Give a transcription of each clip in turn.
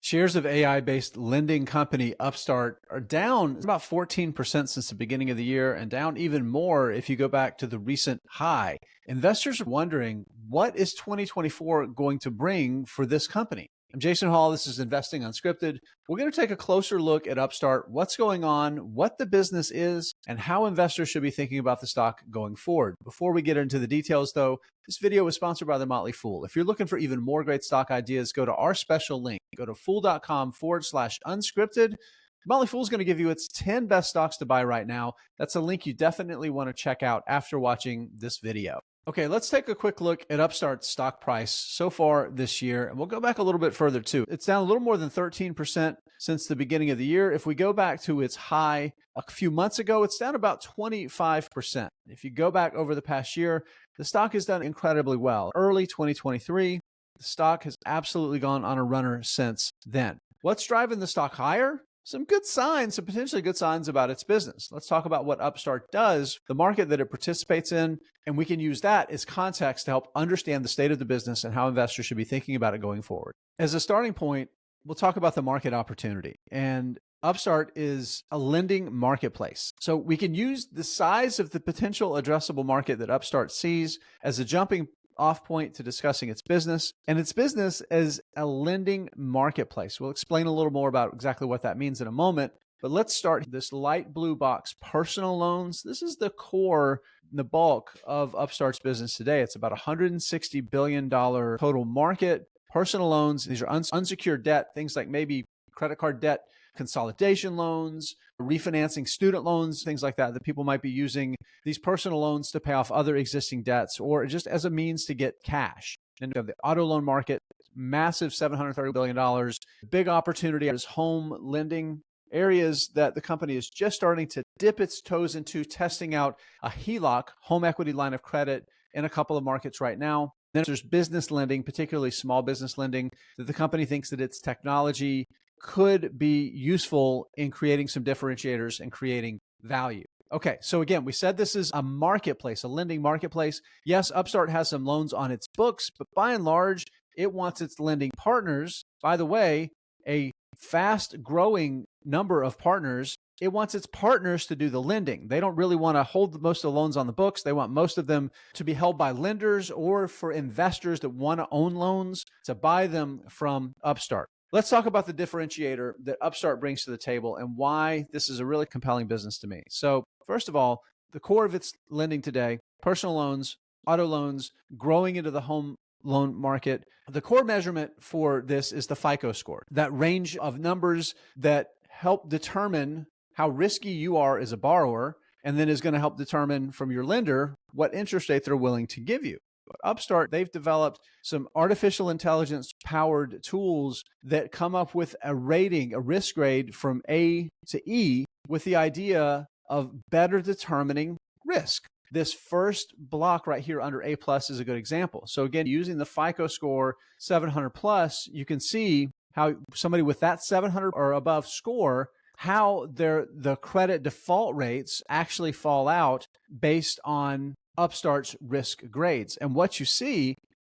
Shares of AI-based lending company Upstart are down about 14% since the beginning of the year and down even more if you go back to the recent high. Investors are wondering, what is 2024 going to bring for this company? I'm Jason Hall. This is Investing Unscripted. We're going to take a closer look at Upstart, what's going on, what the business is, and how investors should be thinking about the stock going forward. Before we get into the details, though, this video is sponsored by The Motley Fool. If you're looking for even more great stock ideas, go to our special link. Go to fool.com/unscripted. The Motley Fool is going to give you its 10 best stocks to buy right now. That's a link you definitely want to check out after watching this video. Okay, let's take a quick look at Upstart's stock price so far this year, and we'll go back a little bit further too. It's down a little more than 13% since the beginning of the year. If we go back to its high a few months ago, it's down about 25%. If you go back over the past year, the stock has done incredibly well. Early 2023, the stock has absolutely gone on a runner since then. What's driving the stock higher? Some good signs, some potentially good signs about its business. Let's talk about what Upstart does, the market that it participates in, and we can use that as context to help understand the state of the business and how investors should be thinking about it going forward. As a starting point, we'll talk about the market opportunity. And Upstart is a lending marketplace. So we can use the size of the potential addressable market that Upstart sees as a jumping off point to discussing its business, and its business as a lending marketplace. We'll explain a little more about exactly what that means in a moment, but let's start this light blue box, personal loans. This is the core, the bulk of Upstart's business today. It's about $160 billion total market. Personal loans, these are unsecured debt, things like maybe credit card debt, consolidation loans, refinancing student loans, things like that people might be using these personal loans to pay off other existing debts or just as a means to get cash. And we have the auto loan market, massive $730 billion. Big opportunity is home lending, areas that the company is just starting to dip its toes into, testing out a HELOC, home equity line of credit, in a couple of markets right now. Then there's business lending, particularly small business lending, that the company thinks that its technology could be useful in creating some differentiators and creating value. Okay, so again, we said this is a marketplace, a lending marketplace. Yes, Upstart has some loans on its books, but by and large, it wants its lending partners, by the way, a fast growing number of partners. It wants its partners to do the lending. They don't really want to hold most of the loans on the books. They want most of them to be held by lenders or for investors that want to own loans to buy them from Upstart. Let's talk about the differentiator that Upstart brings to the table and why this is a really compelling business to me. So first of all, the core of its lending today, personal loans, auto loans, growing into the home loan market. The core measurement for this is the FICO score, that range of numbers that help determine how risky you are as a borrower, and then is going to help determine from your lender what interest rate they're willing to give you. Upstart, they've developed some artificial intelligence powered tools that come up with a rating, a risk grade from A to E, with the idea of better determining risk. This first block right here under A+ is a good example. So again, using the FICO score 700+, you can see how somebody with that 700 or above score, how the credit default rates actually fall out based on Upstart's risk grades. And what you see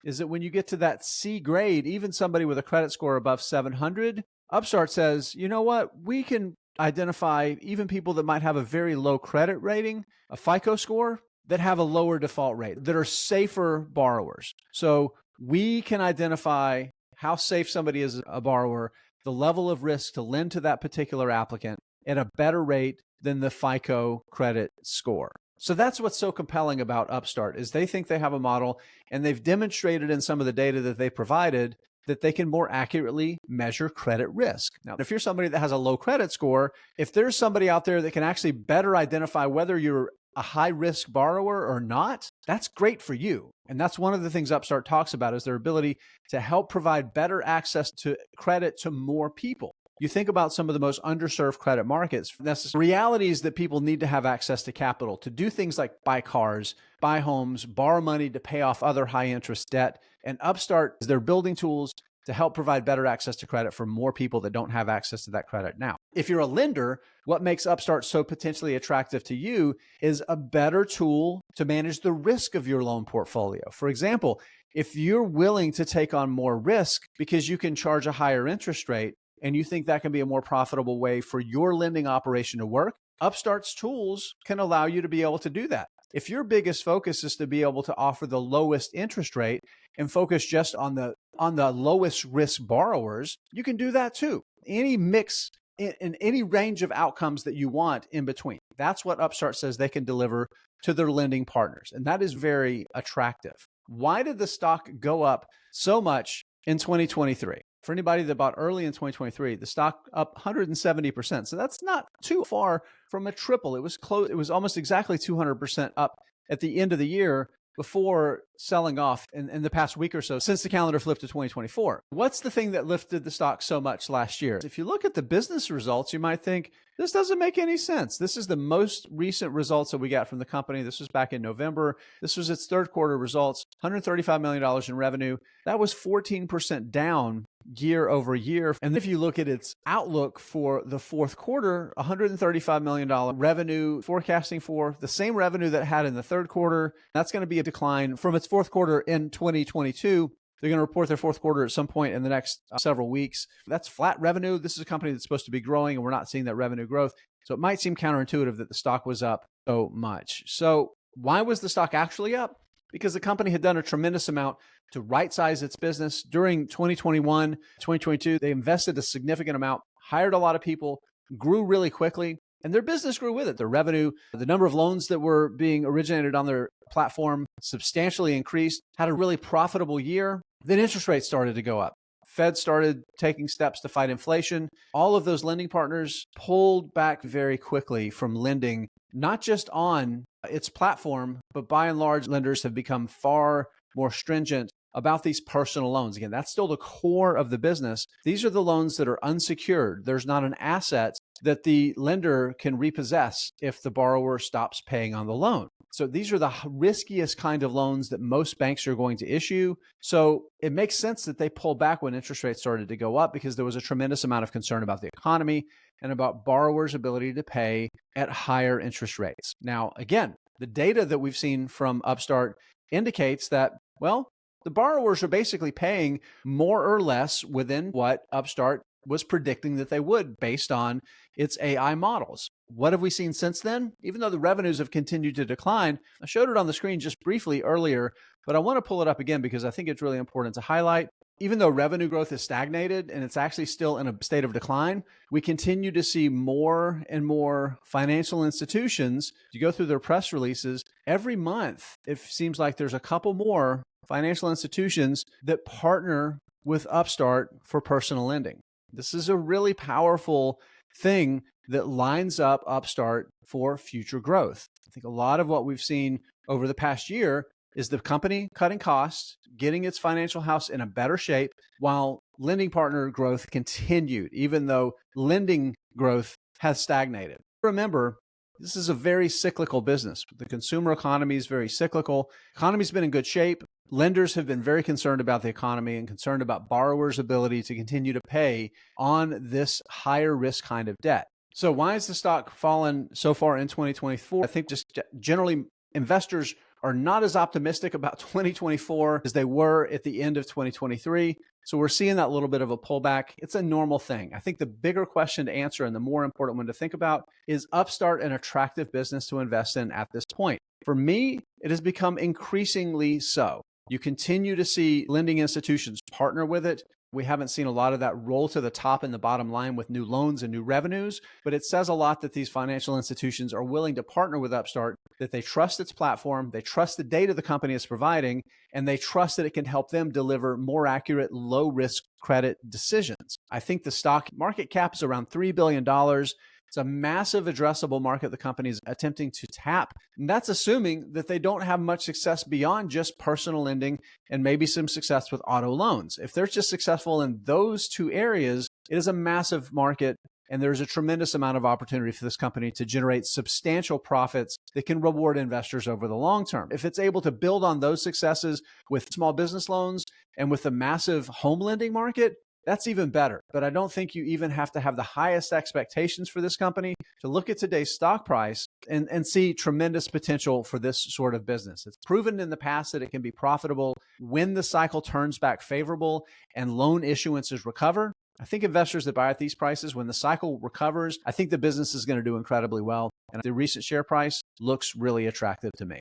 is that when you get to that C grade, even somebody with a credit score above 700, Upstart says, you know what, we can identify even people that might have a very low credit rating, a FICO score, that have a lower default rate, that are safer borrowers. So we can identify how safe somebody is a borrower, the level of risk to lend to that particular applicant at a better rate than the FICO credit score. So that's what's so compelling about Upstart, is they think they have a model, and they've demonstrated in some of the data that they provided that they can more accurately measure credit risk. Now, if you're somebody that has a low credit score, if there's somebody out there that can actually better identify whether you're a high-risk borrower or not, that's great for you. And that's one of the things Upstart talks about, is their ability to help provide better access to credit to more people. You think about some of the most underserved credit markets. The reality is that people need to have access to capital to do things like buy cars, buy homes, borrow money to pay off other high interest debt. And Upstart, they're building tools to help provide better access to credit for more people that don't have access to that credit now. If you're a lender, what makes Upstart so potentially attractive to you is a better tool to manage the risk of your loan portfolio. For example, if you're willing to take on more risk because you can charge a higher interest rate and you think that can be a more profitable way for your lending operation to work, Upstart's tools can allow you to be able to do that. If your biggest focus is to be able to offer the lowest interest rate and focus just on the lowest risk borrowers, you can do that too. Any mix in any range of outcomes that you want in between. That's what Upstart says they can deliver to their lending partners. And that is very attractive. Why did the stock go up so much in 2023? For anybody that bought early in 2023, the stock up 170%. So that's not too far from a triple. It was close. It was almost exactly 200% up at the end of the year before selling off in the past week or so since the calendar flipped to 2024. What's the thing that lifted the stock so much last year? If you look at the business results, you might think, this doesn't make any sense. This is the most recent results that we got from the company. This was back in November. This was its third quarter results, $135 million in revenue. That was 14% down year over year. And if you look at its outlook for the fourth quarter, $135 million revenue forecasting for the same revenue that it had in the third quarter. That's going to be a decline from its fourth quarter in 2022. They're going to report their fourth quarter at some point in the next several weeks. That's flat revenue. This is a company that's supposed to be growing, and we're not seeing that revenue growth. So it might seem counterintuitive that the stock was up so much. So why was the stock actually up? Because the company had done a tremendous amount to right-size its business. During 2021, 2022, they invested a significant amount, hired a lot of people, grew really quickly, and their business grew with it. Their revenue, the number of loans that were being originated on their platform substantially increased, had a really profitable year. Then interest rates started to go up. Fed started taking steps to fight inflation. All of those lending partners pulled back very quickly from lending, not just on its platform, but by and large, lenders have become far more stringent about these personal loans. Again, that's still the core of the business. These are the loans that are unsecured. There's not an asset that the lender can repossess if the borrower stops paying on the loan. So these are the riskiest kind of loans that most banks are going to issue. So it makes sense that they pulled back when interest rates started to go up because there was a tremendous amount of concern about the economy and about borrowers' ability to pay at higher interest rates. Now, again, the data that we've seen from Upstart indicates that, well, the borrowers are basically paying more or less within what Upstart was predicting that they would based on its AI models. What have we seen since then? Even though the revenues have continued to decline, I showed it on the screen just briefly earlier, but I want to pull it up again because I think it's really important to highlight. Even though revenue growth is stagnated and it's actually still in a state of decline, we continue to see more and more financial institutions. You go through their press releases every month, it seems like there's a couple more financial institutions that partner with Upstart for personal lending. This is a really powerful thing that lines up Upstart for future growth. I think a lot of what we've seen over the past year is the company cutting costs, getting its financial house in a better shape, while lending partner growth continued, even though lending growth has stagnated. Remember, this is a very cyclical business. The consumer economy is very cyclical. The economy's been in good shape. Lenders have been very concerned about the economy and concerned about borrowers' ability to continue to pay on this higher risk kind of debt. So why has the stock fallen so far in 2024? I think just generally investors are not as optimistic about 2024 as they were at the end of 2023. So we're seeing that little bit of a pullback. It's a normal thing. I think the bigger question to answer and the more important one to think about is Upstart an attractive business to invest in at this point? For me, it has become increasingly so. You continue to see lending institutions partner with it. We haven't seen a lot of that roll to the top in the bottom line with new loans and new revenues, but it says a lot that these financial institutions are willing to partner with Upstart, that they trust its platform, they trust the data the company is providing, and they trust that it can help them deliver more accurate, low-risk credit decisions. I think the stock market cap is around $3 billion. It's a massive addressable market the company is attempting to tap. And that's assuming that they don't have much success beyond just personal lending and maybe some success with auto loans. If they're just successful in those two areas, it is a massive market. And there's a tremendous amount of opportunity for this company to generate substantial profits that can reward investors over the long term. If it's able to build on those successes with small business loans And with the massive home lending market, that's even better. But I don't think you even have to have the highest expectations for this company to look at today's stock price and see tremendous potential for this sort of business. It's proven in the past that it can be profitable when the cycle turns back favorable and loan issuances recover. I think investors that buy at these prices, when the cycle recovers, I think the business is going to do incredibly well. And the recent share price looks really attractive to me.